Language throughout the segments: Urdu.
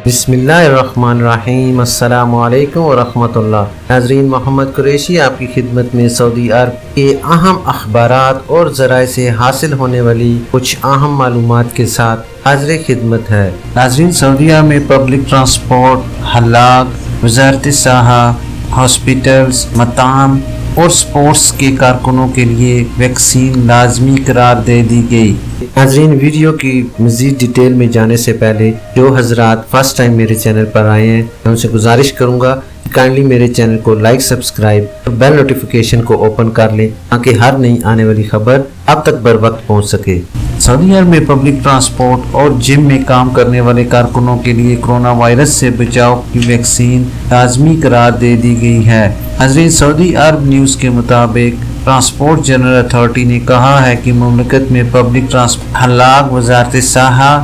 بسم اللہ الرحمن الرحیم۔ السلام علیکم ورحمۃ اللہ۔ ناظرین، محمد قریشی آپ کی خدمت میں سعودی عرب کے اہم اخبارات اور ذرائع سے حاصل ہونے والی کچھ اہم معلومات کے ساتھ حاضر خدمت ہے۔ ناظرین، سعودی عرب میں پبلک ٹرانسپورٹ، حلاق، وزارت سیاحت، ہاسپٹلز، مطاعم اور سپورٹس کے کارکنوں کے لیے ویکسین لازمی قرار دے دی گئی۔ ناظرین، ویڈیو کی مزید ڈیٹیل میں جانے سے پہلے جو حضرات فرسٹ ٹائم میرے چینل پر آئے ہیں، میں ان سے گزارش کروں گا کہ کائنڈلی میرے چینل کو لائک، سبسکرائب اور بیل نوٹیفیکیشن کو اوپن کر لیں تاکہ ہر نئی آنے والی خبر اب تک بر وقت پہنچ سکے۔ سعودی عرب میں پبلک ٹرانسپورٹ اور جم میں کام کرنے والے کارکنوں کے لیے کرونا وائرس سے بچاؤ کی ویکسین لازمی قرار دے دی گئی ہے۔ حضرین، سعودی عرب نیوز کے مطابق ٹرانسپورٹ جنرل اتھارٹی نے کہا ہے کہ مملکت میں پبلک ٹرانسپورٹ، حلاق، وزارت سیاحت،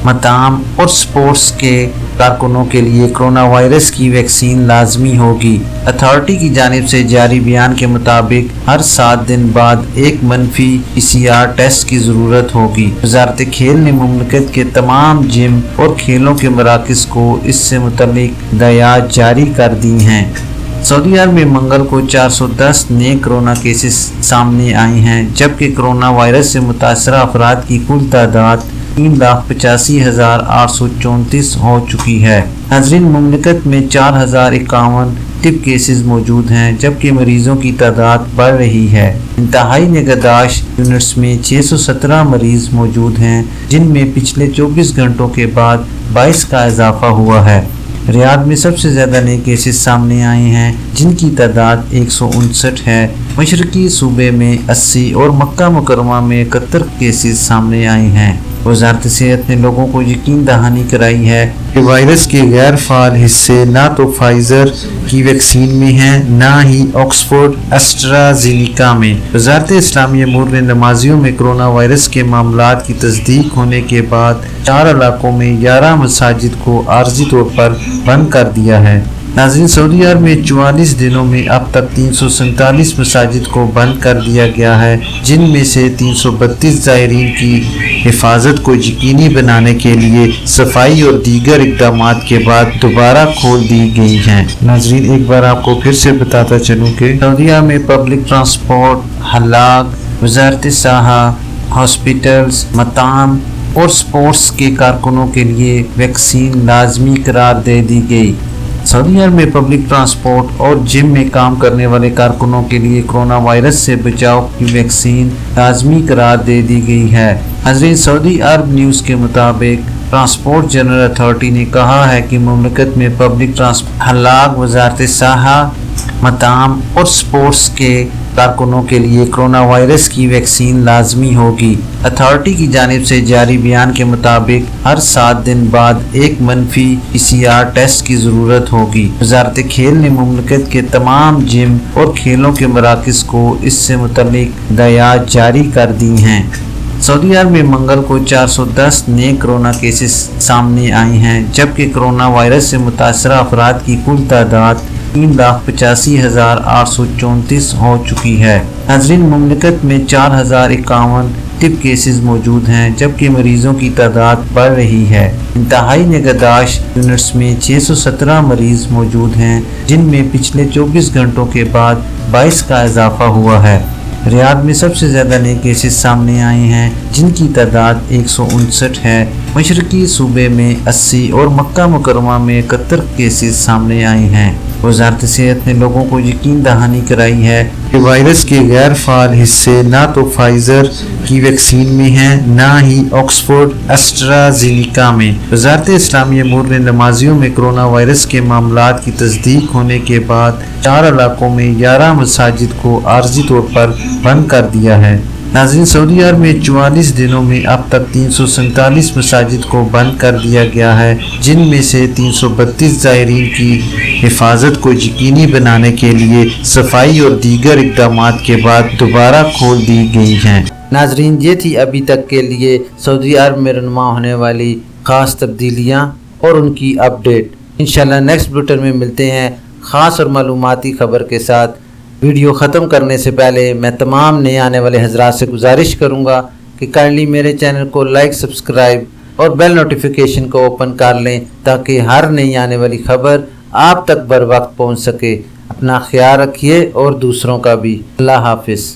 مطاعم اور سپورٹس کے کارکنوں کے لیے کرونا وائرس کی ویکسین لازمی ہوگی۔ اتھارٹی کی جانب سے جاری بیان کے مطابق ہر 7 دن بعد ایک منفی PCR ٹیسٹ کی ضرورت ہوگی۔ وزارت کھیل نے مملکت کے تمام جم اور کھیلوں کے مراکز کو اس سے متعلق ہدایات جاری کر دی ہیں۔ سعودی عرب میں منگل کو 410 نئے کرونا کیسز سامنے آئے ہیں، جبکہ کرونا وائرس سے متاثرہ افراد کی کل تعداد 3,85,834 ہو چکی ہے۔ ناظرین، مملکت میں 4,051 ایکٹیو کیسز موجود ہیں، جبکہ مریضوں کی تعداد بڑھ رہی ہے۔ انتہائی نگہداشت یونٹس میں 617 مریض موجود ہیں، جن میں پچھلے 24 گھنٹوں کے بعد 22 کا اضافہ ہوا ہے۔ ریاض میں سب سے زیادہ نئے کیسز سامنے آئے ہیں، جن کی تعداد 159 ہے۔ مشرقی صوبے میں 80 اور مکہ مکرمہ میں 71 کیسز سامنے آئے ہیں۔ وزارت صحت نے لوگوں کو یقین دہانی کرائی ہے کہ وائرس کے غیر فعال حصے نہ تو فائزر کی ویکسین میں ہیں، نہ ہی آکسفورڈ ایسٹرازینیکا میں۔ وزارت اسلامی امور نے نمازیوں میں کرونا وائرس کے معاملات کی تصدیق ہونے کے بعد 4 علاقوں میں 11 مساجد کو عارضی طور پر بند کر دیا ہے۔ ناظرین، سعودی عرب میں 44 دنوں میں اب تک 347 مساجد کو بند کر دیا گیا ہے، جن میں سے 332 زائرین کی حفاظت کو یقینی بنانے کے لیے صفائی اور دیگر اقدامات کے بعد دوبارہ کھول دی گئی ہیں۔ ناظرین، ایک بار آپ کو پھر سے بتاتا چلوں کہ سعودی عرب میں پبلک ٹرانسپورٹ، حلاق، وزارت سیاحت، ہاسپٹلز، مطاعم اور سپورٹس کے کارکنوں کے لیے ویکسین لازمی قرار دے دی گئی۔ سعودی عرب میں پبلک ٹرانسپورٹ اور جم میں کام کرنے والے کارکنوں کے لیے کرونا وائرس سے بچاؤ کی ویکسین لازمی قرار دے دی گئی ہے۔ حضرین، سعودی عرب نیوز کے مطابق ٹرانسپورٹ جنرل اتھارٹی نے کہا ہے کہ مملکت میں پبلک ٹرانسپورٹ، حلاق، وزارت سیاحت، مطاعم اور سپورٹس کے کارکنوں کے لیے کرونا وائرس کی ویکسین لازمی ہوگی۔ اتھارٹی کی جانب سے جاری بیان کے مطابق ہر 7 دن بعد ایک منفی PCR ٹیسٹ کی ضرورت ہوگی۔ وزارت کھیل نے مملکت کے تمام جم اور کھیلوں کے مراکز کو اس سے متعلق ہدایات جاری کر دی ہیں۔ سعودی عرب میں منگل کو 410 نئے کرونا کیسز سامنے آئے ہیں، جبکہ کرونا وائرس سے متاثرہ افراد کی کل تعداد 3,85,834 ہو چکی ہے۔ ناظرین، مملکت میں 4,051 ایکٹیو کیسز موجود ہیں، جبکہ مریضوں کی تعداد بڑھ رہی ہے۔ انتہائی نگہداشت یونٹس میں 617 مریض موجود ہیں، جن میں پچھلے 24 گھنٹوں کے بعد 22 کا اضافہ ہوا ہے۔ ریاض میں سب سے زیادہ نئے کیسز سامنے آئے ہیں، جن کی تعداد 159 ہے۔ مشرقی صوبے میں 80 اور مکہ مکرمہ میں 71 کیسز سامنے آئے ہیں۔ وزارت صحت نے لوگوں کو یقین دہانی کرائی ہے کہ وائرس کے غیر فعال حصے نہ تو فائزر کی ویکسین میں ہیں، نہ ہی آکسفورڈ ایسٹرازینیکا میں۔ وزارت اسلامی امور نے نمازیوں میں کرونا وائرس کے معاملات کی تصدیق ہونے کے بعد 4 علاقوں میں 11 مساجد کو عارضی طور پر بند کر دیا ہے۔ ناظرین، سعودی عرب میں 44 دنوں میں اب تک 347 مساجد کو بند کر دیا گیا ہے، جن میں سے 332 زائرین کی حفاظت کو یقینی بنانے کے لیے صفائی اور دیگر اقدامات کے بعد دوبارہ کھول دی گئی ہیں۔ ناظرین، یہ تھی ابھی تک کے لیے سعودی عرب میں رونما ہونے والی خاص تبدیلیاں اور ان کی اپڈیٹ۔ انشاءاللہ نیکسٹ بلیٹن میں ملتے ہیں خاص اور معلوماتی خبر کے ساتھ۔ ویڈیو ختم کرنے سے پہلے میں تمام نئے آنے والے حضرات سے گزارش کروں گا کہ کائنڈلی میرے چینل کو لائک، سبسکرائب اور بیل نوٹیفیکیشن کو اوپن کر لیں تاکہ ہر نئی آنے والی خبر آپ تک بر وقت پہنچ سکے۔ اپنا خیال رکھیے اور دوسروں کا بھی۔ اللہ حافظ۔